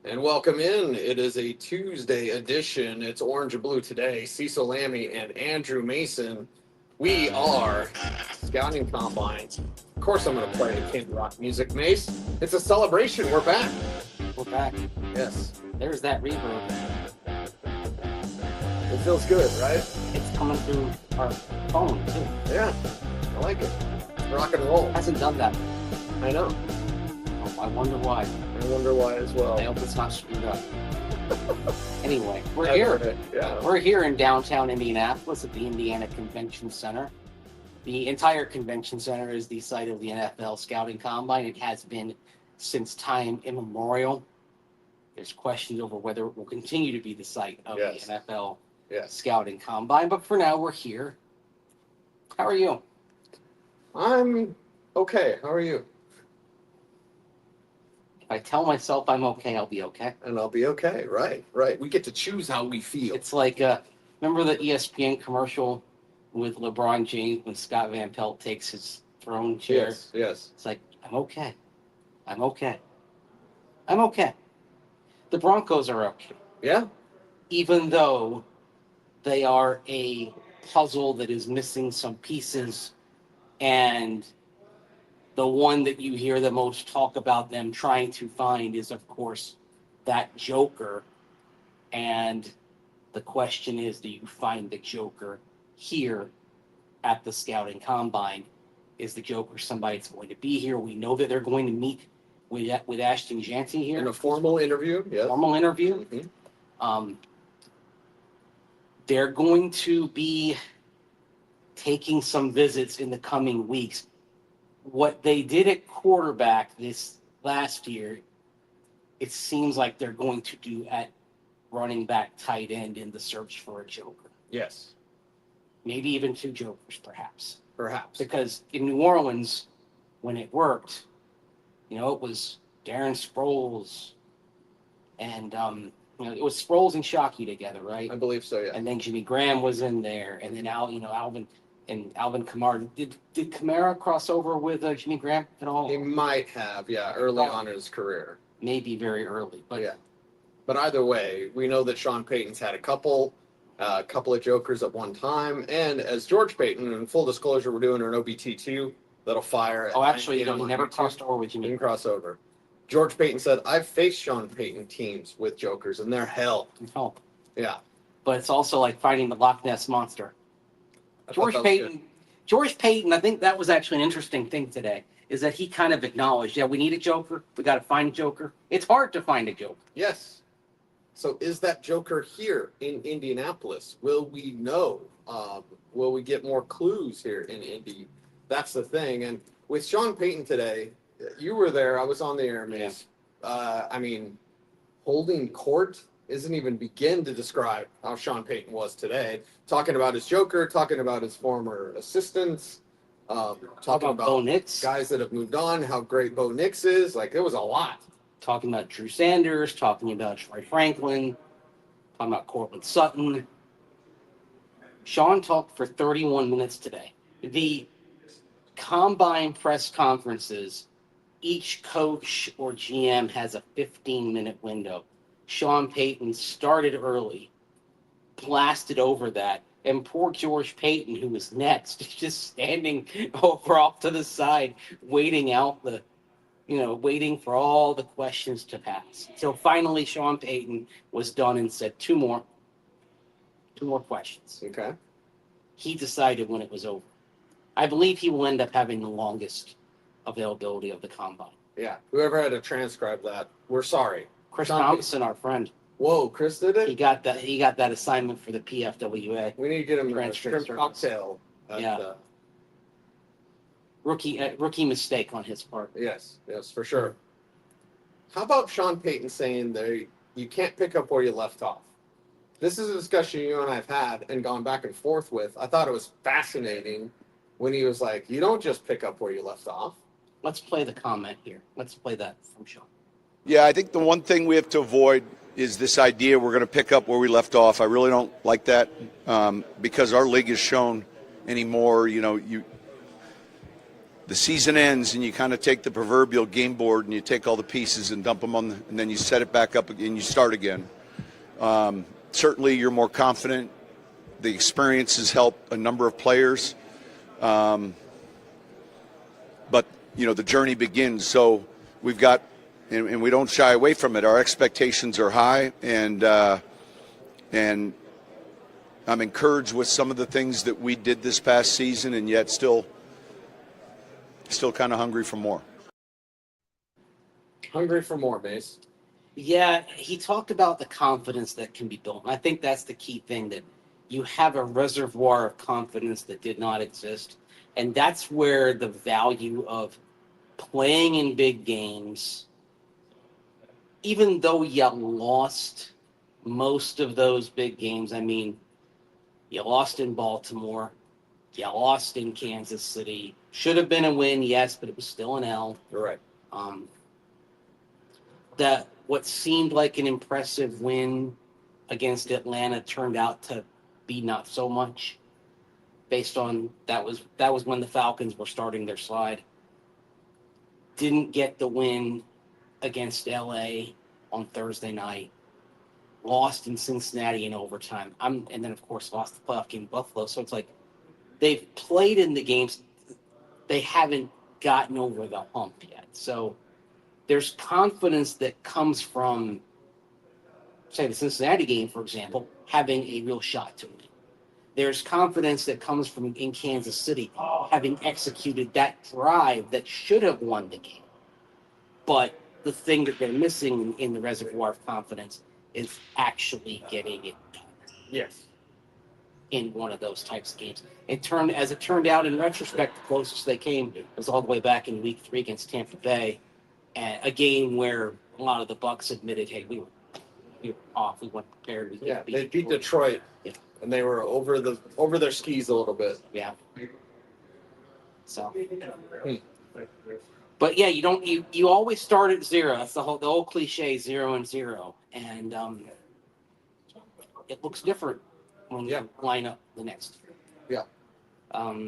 And welcome in. It is a Tuesday edition. It's orange and blue today. Cecil Lammy and Andrew Mason. We are Scouting Combine. Of course, I'm going to play Kid Rock music, Mace. It's a celebration. We're back. We're back. Yes. There's that reverb. It feels good, right? It's coming through our phone, too. Yeah. I like it. Rock and roll. It hasn't done that. I know. Oh, I wonder why. I wonder why as well. I hope it's not screwed up. Anyway, we're here. Yeah. We're here in downtown Indianapolis at the Indiana Convention Center. The entire convention center is the site of the NFL Scouting Combine. It has been since time immemorial. There's questions over whether it will continue to be the site of the NFL Scouting Combine, but for now we're here. How are you? I'm okay. How are you? If I tell myself I'm okay, I'll be okay. And I'll be okay. Right. We get to choose how we feel. It's like, remember the ESPN commercial with LeBron James when Scott Van Pelt takes his throne chair? Yes. It's like, I'm okay. The Broncos are okay. Yeah. Even though they are a puzzle that is missing some pieces, and the one that you hear the most talk about them trying to find is, of course, that Joker. And the question is, do you find the Joker here at the Scouting Combine? Is the Joker somebody that's going to be here? We know that they're going to meet with Ashton Janty here. In a formal interview, yes. Formal interview. Mm-hmm. They're going to be taking some visits in the coming weeks. What they did at quarterback this last year, it seems like they're going to do at running back, tight end in the search for a Joker. Yes. Maybe even two Jokers, perhaps. Perhaps. Because in New Orleans, when it worked, it was Darren Sproles and, it was Sproles and Shockey together, right? I believe so, yeah. And then Jimmy Graham was in there, and then Alvin Kamara. Did Kamara cross over with Jimmy Graham at all? He might have, early on in his career. Maybe very early, but yeah. But either way, we know that Sean Payton's had a couple of Jokers at one time, and as George Payton, in full disclosure, we're doing an OBT2 that'll fire. Oh, actually, he never crossed over with Jimmy. Didn't cross over. George Payton said, "I've faced Sean Payton teams with Jokers, and they're hell." Hell. Yeah. But it's also like finding the Loch Ness Monster. George Payton, I think that was actually an interesting thing today, is that he kind of acknowledged, we need a Joker. We got to find a Joker. It's hard to find a Joker. Yes. So is that Joker here in Indianapolis? Will we know? Will we get more clues here in Indy? That's the thing. And with Sean Payton today, you were there. I was on the air, Mace. Yeah. Holding court isn't even begin to describe how Sean Payton was today. Talking about his Joker, talking about his former assistants, talking about Bo Nix, guys that have moved on, how great Bo Nix is. Like, there was a lot. Talking about Drew Sanders, talking about Troy Franklin, talking about Cortland Sutton. Sean talked for 31 minutes today. The combine press conferences, each coach or GM has a 15-minute window. Sean Payton started early, blasted over that, and poor George Payton, who was next, just standing over off to the side, waiting for all the questions to pass. So finally, Sean Payton was done and said two more questions. Okay. He decided when it was over. I believe he will end up having the longest availability of the combine. Yeah. Whoever had to transcribe that, we're sorry. Chris Thompson, our friend. Whoa, Chris did it? He got that assignment for the PFWA. We need to get him a shrimp cocktail. Rookie mistake on his part. Yes, for sure. How about Sean Payton saying you can't pick up where you left off? This is a discussion you and I have had and gone back and forth with. I thought it was fascinating when he was like, you don't just pick up where you left off. Let's play the comment here. Let's play that from Sean. Yeah, I think the one thing we have to avoid is this idea we're going to pick up where we left off. I really don't like that because our league has shown anymore, the season ends and you kind of take the proverbial game board and you take all the pieces and dump them and then you set it back up again, you start again. Certainly you're more confident. The experience has helped a number of players. But, the journey begins. So we've got, and we don't shy away from it, our expectations are high, and I'm encouraged with some of the things that we did this past season, and yet still kind of hungry for more. Hungry for more, Mace. Yeah, he talked about the confidence that can be built. And I think that's the key thing, that you have a reservoir of confidence that did not exist. And that's where the value of playing in big games, even though you lost most of those big games. I mean, you lost in Baltimore, you lost in Kansas City. Should have been a win, yes, but it was still an L. You're right. That what seemed like an impressive win against Atlanta turned out to be not so much, based on that was when the Falcons were starting their slide. Didn't get the win against LA on Thursday night. Lost in Cincinnati in overtime. And then of course lost the playoff game in Buffalo. So it's like they've played in the games, they haven't gotten over the hump yet. So there's confidence that comes from, say, the Cincinnati game, for example, having a real shot to win. There's confidence that comes from in Kansas City having executed that drive that should have won the game. But the thing that they're missing in the reservoir of confidence is actually getting it done. Yes. In one of those types of games. As it turned out, in retrospect, the closest they came was all the way back in Week 3 against Tampa Bay, a game where a lot of the Bucs admitted, hey, we were off, we weren't prepared. They beat Detroit, and they were over their skis a little bit. Yeah. So. But yeah, you always start at 0. That's the old cliche, 0-0, and it looks different when you line up the next year. Yeah.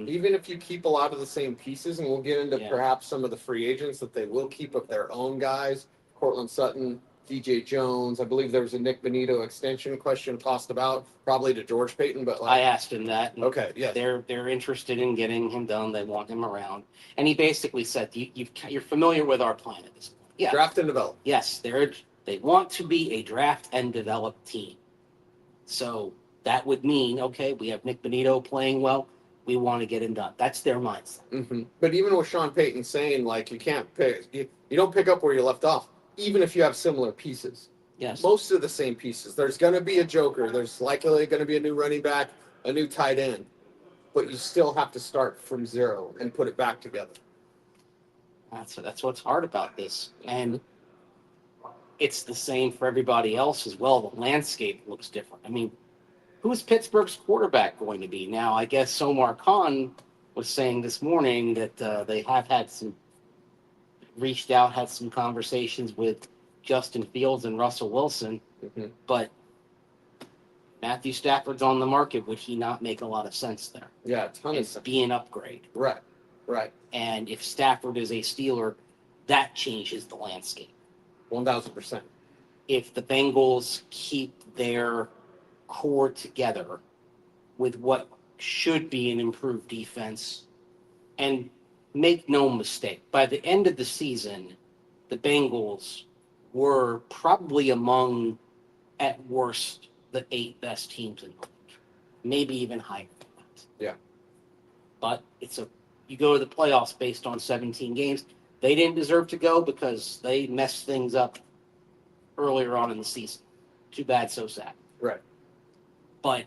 Even if you keep a lot of the same pieces, and we'll get into perhaps some of the free agents that they will keep of their own guys, Cortland Sutton, DJ Jones. I believe there was a Nick Bonito extension question tossed about, probably to George Payton. But I asked him that. Okay, yeah. They're interested in getting him done. They want him around. And he basically said, you're familiar with our plan at this point. Yeah. Draft and develop. Yes, they want to be a draft and develop team. So that would mean, okay, we have Nick Bonito playing well. We want to get him done. That's their mindset. Mm-hmm. But even with Sean Payton saying, like, you can't pick, you don't pick up where you left off, even if you have similar pieces. Yes. Most of the same pieces. There's going to be a joker. There's likely going to be a new running back, a new tight end. But you still have to start from 0 and put it back together. That's what's hard about this. And it's the same for everybody else as well. The landscape looks different. I mean, who is Pittsburgh's quarterback going to be? Now, I guess Omar Khan was saying this morning that they have had some conversations with Justin Fields and Russell Wilson, but Matthew Stafford's on the market. Would he not make a lot of sense there? Yeah, a ton of sense. Be an upgrade. Right. And if Stafford is a Steeler, that changes the landscape. 1,000%. If the Bengals keep their core together with what should be an improved defense, and make no mistake, by the end of the season, the Bengals were probably among, at worst, the 8 best teams in the league, maybe even higher than that. Yeah. But you go to the playoffs based on 17 games. They didn't deserve to go because they messed things up earlier on in the season. Too bad, so sad. Right. But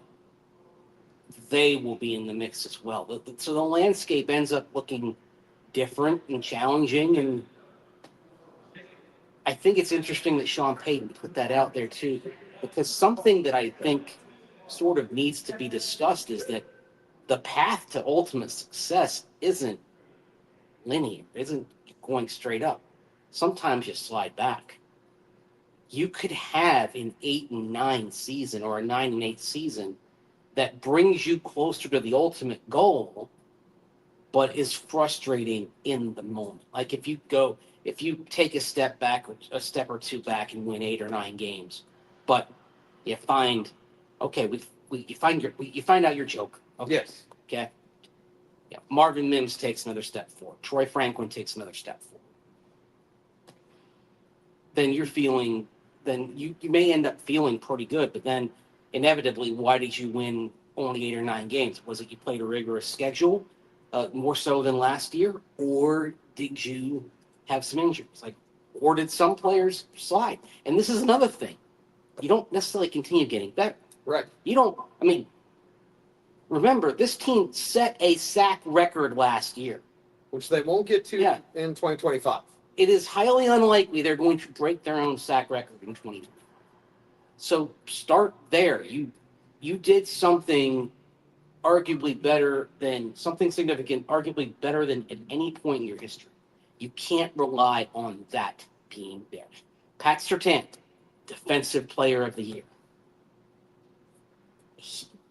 they will be in the mix as well. So the landscape ends up looking different and challenging. And I think it's interesting that Sean Payton put that out there too, because something that I think sort of needs to be discussed is that the path to ultimate success isn't linear, isn't going straight up. Sometimes you slide back. You could have an 8-9 season or a 9-8 season that brings you closer to the ultimate goal, but is frustrating in the moment. Like if you take a step back, or a step or two back, and win 8 or 9 games, but you find, okay, you find out your joke. Okay. Yes. Okay. Yeah. Marvin Mims takes another step forward. Troy Franklin takes another step forward. Then you may end up feeling pretty good, but then inevitably, why did you win only 8 or 9 games? Was it you played a rigorous schedule, more so than last year, or did you have some injuries? Or did some players slide? And this is another thing. You don't necessarily continue getting better. Right. You don't. I mean, remember, this team set a sack record last year, which they won't get to in 2025. It is highly unlikely they're going to break their own sack record in 2020. So start there. You did something something significant, arguably better than at any point in your history. You can't rely on that being there. Pat Surtain, Defensive Player of the Year.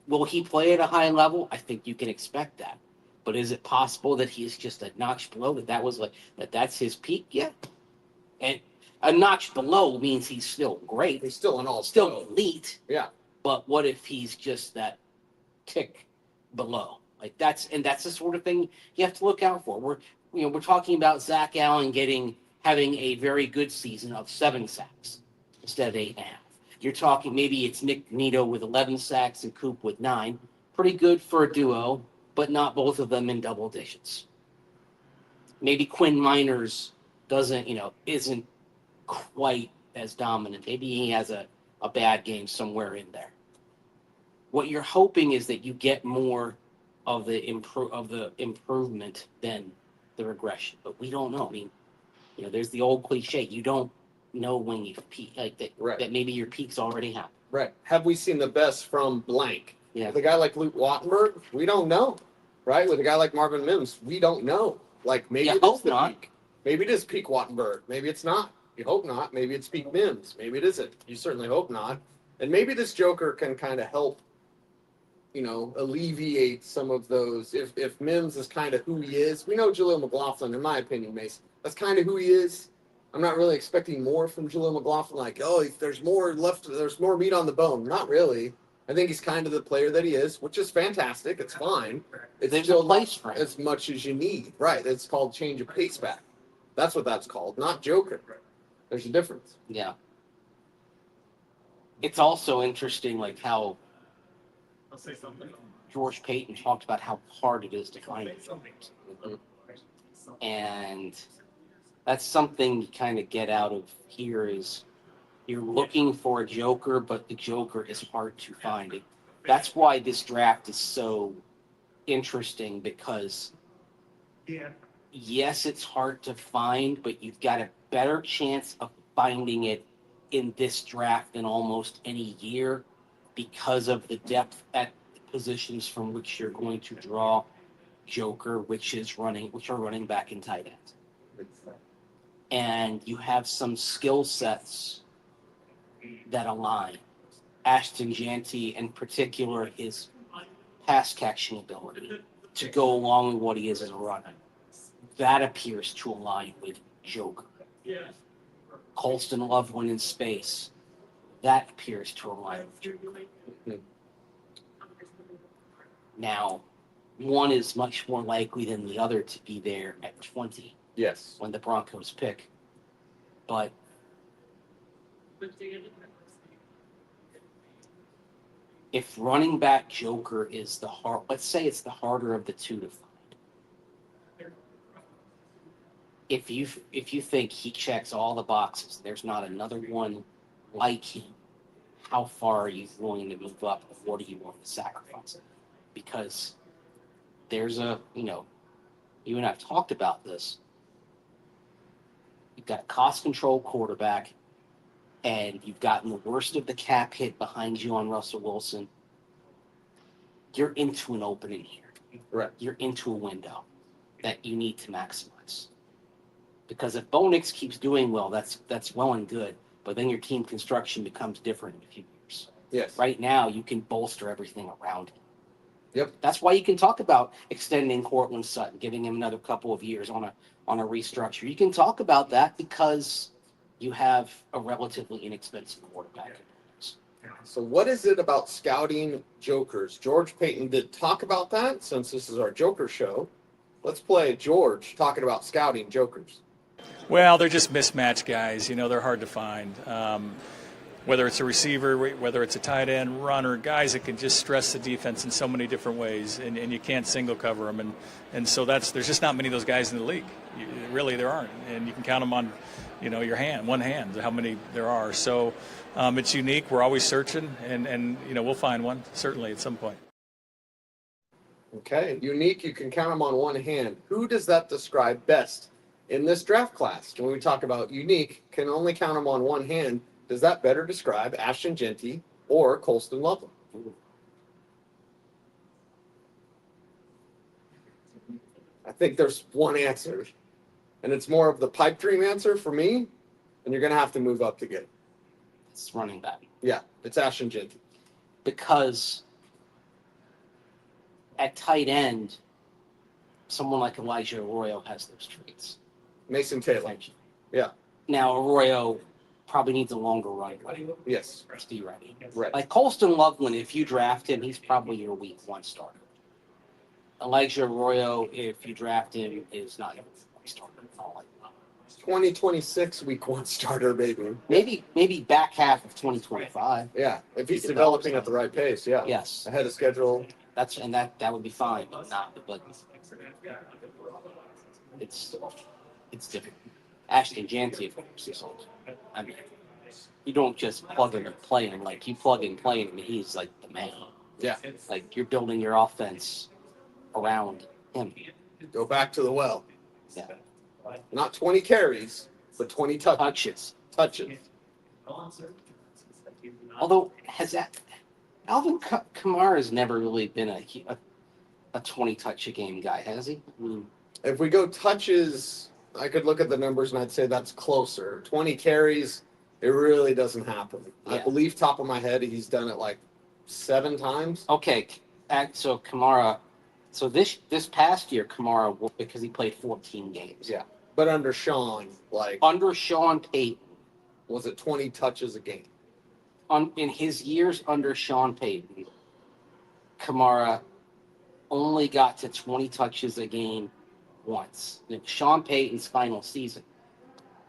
Will he play at a high level? I think you can expect that. But is it possible that he is just a notch below, that's his peak? Yeah. And a notch below means he's still great. He's still still elite. Yeah. But what if he's just that tick below? That's the sort of thing you have to look out for. We're talking about Zach Allen having a very good season of 7 sacks instead of 8.5. You're talking maybe it's Nick Nito with 11 sacks and Coop with 9. Pretty good for a duo, but not both of them in double digits. Maybe Quinn Miners isn't quite as dominant. Maybe he has a bad game somewhere in there. What you're hoping is that you get more of the improvement than the regression, but we don't know. I mean, there's the old cliche: you don't know when you peak, that maybe your peak's already happened. Right. Have we seen the best from blank? Yeah. With a guy like Luke Wattenberg, we don't know. Right. With a guy like Marvin Mims, we don't know. Maybe it's the peak. Maybe it is peak Wattenberg. Maybe it's not. You hope not. Maybe it's peak Mims. Maybe it isn't. You certainly hope not. And maybe this Joker can kind of help, alleviate some of those. If Mims is kind of who he is, we know Jaleel McLaughlin, in my opinion, Mason. That's kind of who he is. I'm not really expecting more from Jaleel McLaughlin. There's more left. There's more meat on the bone. Not really. I think he's kind of the player that he is, which is fantastic. It's fine. It's still not as much as you need. Right. It's called change of pace back. That's what that's called, not Joker. There's a difference. Yeah. It's also interesting, how I'll say something. George Payton talked about how hard it is to find it. And that's something you kind of get out of here is you're looking for a Joker, but the Joker is hard to find. That's why this draft is so interesting because, yes, it's hard to find, but you've got a better chance of finding it in this draft than almost any year because of the depth at the positions from which you're going to draw Joker, which are running back and tight end. And you have some skill sets that align. Ashton Jeanty, in particular, his pass catching ability to go along with what he is as a runner. That appears to align with Joker. Colston Loveland in space. That appears to align with Joker. Now, one is much more likely than the other to be there at 20. Yes. When the Broncos pick. But if running back Joker is let's say it's the harder of the two to find. If you think he checks all the boxes, there's not another one like him, how far are you willing to move up? What do you want to sacrifice? Because there's you and I've talked about this. You've got a cost control quarterback, and you've gotten the worst of the cap hit behind you on Russell Wilson. You're into an opening here. Right. You're into a window that you need to maximize. Because if Bo Nix keeps doing well, that's well and good. But then your team construction becomes different in a few years. Yes. Right now, you can bolster everything around him. Yep. That's why you can talk about extending Cortland Sutton, giving him another couple of years on a restructure. You can talk about that because you have a relatively inexpensive quarterback. So what is it about scouting jokers? George Payton did talk about that since this is our Joker show. Let's play George talking about scouting jokers. Well, they're just mismatched guys. They're hard to find. Whether it's a receiver, whether it's a tight end, runner, guys that can just stress the defense in so many different ways, and you can't single cover them. And so there's just not many of those guys in the league. Really, there aren't. And you can count them on, one hand, how many there are. So it's unique. We're always searching, and we'll find one, certainly, at some point. Okay, unique, you can count them on one hand. Who does that describe best in this draft class? When we talk about unique, can only count them on one hand, does that better describe Ashton Jeanty or Colston Loveland? I think there's one answer, and it's more of the pipe dream answer for me, and you're going to have to move up to get it. It's running back. Yeah, it's Ashton Jeanty. Because at tight end, someone like Elijah Arroyo has those traits. Mason Taylor. Yeah. Now, Arroyo probably needs a longer run. Yes. To be ready. Right. Like Colston Loveland, if you draft him, he's probably your week one starter. Elijah Arroyo, if you draft him, is not your week one starter. 2026 week one starter, baby. Maybe back half of 2025. Yeah, if he's developing at the right pace, yeah. Yes. Ahead of schedule. That would be fine, but not. But it's different. Ashton Jeanty, of course, is old. I mean, you don't just plug in and play him. Like, you plug in, play him, and he's like the man. Yeah. Like, you're building your offense around him. Go back to the well. Yeah. Not 20 carries, but 20 touches. Although, Alvin Kamara has never really been a 20 touch a game guy, has he? If we go touches, I could look at the numbers and I'd say that's closer. 20 carries, it really doesn't happen. Yeah. I believe, top of my head, he's done it like 7 times. Okay, so Kamara. So this past year, Kamara, because he played 14 games. Yeah, but under Sean, under Sean Payton, was it 20 touches a game? In his years under Sean Payton, Kamara only got to 20 touches a game once. In Sean Payton's final season,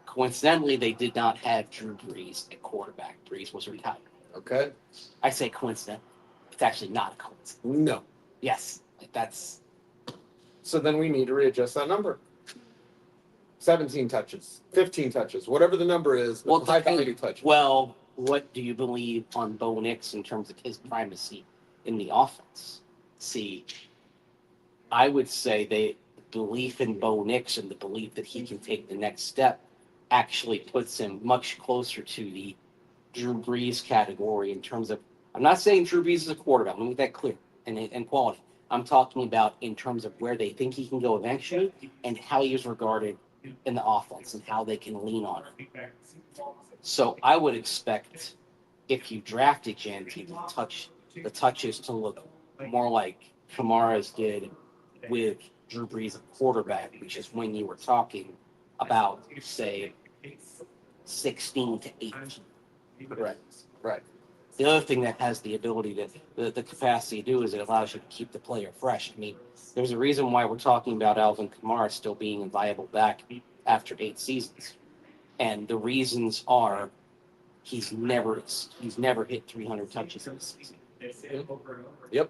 coincidentally, they did not have Drew Brees at quarterback. Brees was retired. Okay. I say coincident. It's actually not a coincidence. No. Yes, that's. So then we need to readjust that number. 17 touches, 15 touches, whatever the number is. Well, high value touches. Well, what do you believe on Bo Nix in terms of his primacy in the offense? See, I would say the belief in Bo Nix and the belief that he can take the next step actually puts him much closer to the Drew Brees category in terms of, I'm not saying Drew Brees is a quarterback, let me make that clear, and quality. I'm talking about in terms of where they think he can go eventually and how he is regarded in the offense and how they can lean on him. So I would expect if you drafted Jeanty, the touches to look more like Kamara's did with Drew Brees at quarterback, which is when you were talking about, say, 16 to 18. Right. The other thing that has the ability to, the capacity to do is it allows you to keep the player fresh. I mean, there's a reason why we're talking about Alvin Kamara still being a viable back after 8 seasons. And the reasons are he's never hit 300 touches in a season. Yep.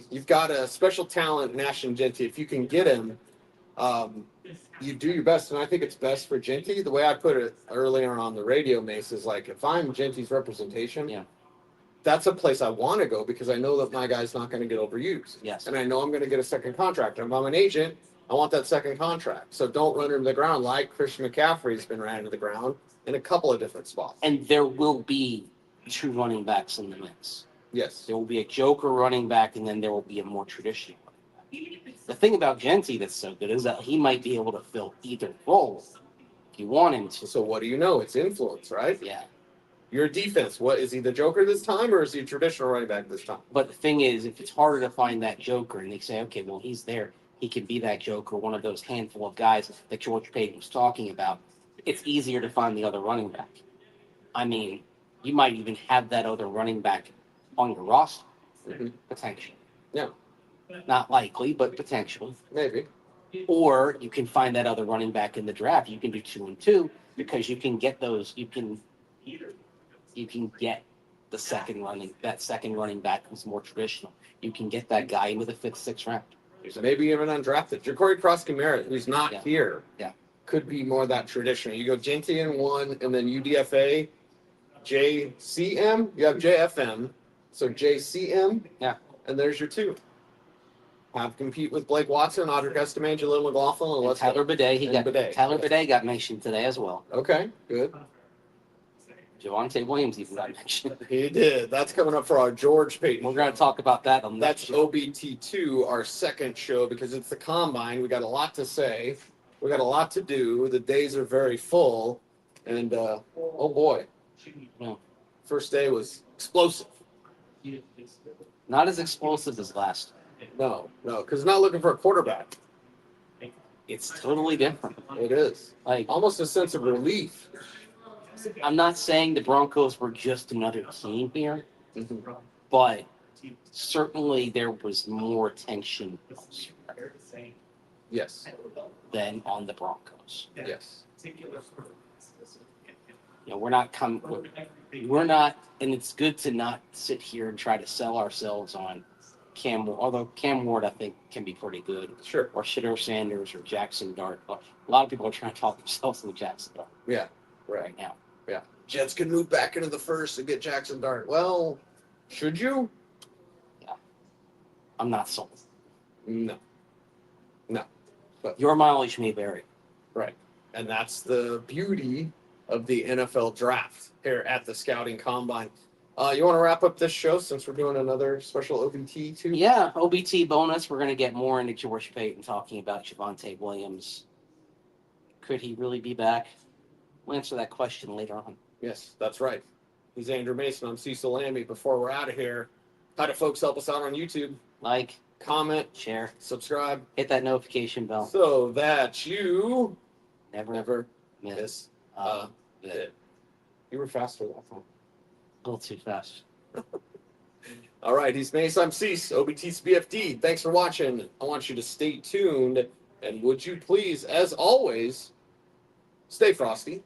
You've got a special talent in Ashton Jeanty. If you can get him, you do your best. And I think it's best for Jeanty. The way I put it earlier on the radio, Mace, is like, if I'm Jeanty's representation, that's a place I want to go because I know that my guy's not going to get overused. Yes. And I know I'm going to get a second contract. And if I'm an agent, I want that second contract. So don't run him to the ground like Christian McCaffrey's been ran to the ground in a couple of different spots. And there will be 2 running backs in the mix. Yes. There will be a joker running back, and then there will be a more traditional running back. The thing about Jeanty that's so good is that he might be able to fill either role if you want him to. So what do you know? It's influence, right? Yeah. Your defense, what is he the Joker this time, or is he a traditional running back this time? But the thing is, if it's harder to find that Joker, and they say, okay, well, he's there, he can be that Joker, one of those handful of guys that George Payton was talking about, it's easier to find the other running back. I mean, you might even have that other running back on your roster, potentially. Yeah, Not likely, but potentially. maybe. Or you can find that other running back in the draft. You can do 2 and 2 because you can get those. You can get the second running back who's more traditional. You can get that guy into the 5th, 6th round. Maybe even undrafted. Ja'Cory Cross-Kamara, who's not here, could be more that traditional. You go Gentry in 1, and then UDFA, JCM. You have JFM, so JCM. Yeah. And there's your 2. Have compete with Blake Watson, Audric Estime, Jaleel McLaughlin, and Tyler Bidet. Bidet. Tyler Bidet got mentioned today as well. Okay, good. Javonte Williams even got mentioned. He did. That's coming up for our George Payton. We're going to talk about that on That's next show. OBT2, our second show, because it's the Combine. We got a lot to say. We got a lot to do. The days are very full. And, oh, boy. Yeah. First day was explosive. Not as explosive as last. No, because not looking for a quarterback. It's totally different. It is. Like, Almost a sense of relief. I'm not saying the Broncos were just another team here, but certainly there was more tension Yes. than on the Broncos. Yes. You know, we're not, and it's good to not sit here and try to sell ourselves on Cam Ward, although Cam Ward, I think, can be pretty good. Sure. Or Shedeur Sanders or Jackson Dart. A lot of people are trying to talk themselves into Jackson Dart Yeah. right now. Yeah. Jets can move back into the first and get Jackson Dart. Well, should you? Yeah. I'm not sold. No. Your mileage may vary. Right. And that's the beauty of the NFL draft here at the Scouting Combine. You want to wrap up this show since we're doing another special OBT too? Yeah, OBT bonus. We're going to get more into George Payton talking about Javonte Williams. Could he really be back? We'll answer that question later on. Yes, that's right. He's Andrew Mason. I'm Cecil Lambie. Before we're out of here, how do folks help us out on YouTube? Like, Comment, share, subscribe, hit that notification bell. so that you Never miss it. it. You were faster that time. A little too fast. All right, he's Mace. I'm Cease. OBT's BFD. Thanks for watching. I want you to stay tuned. And would you please, as always, stay frosty,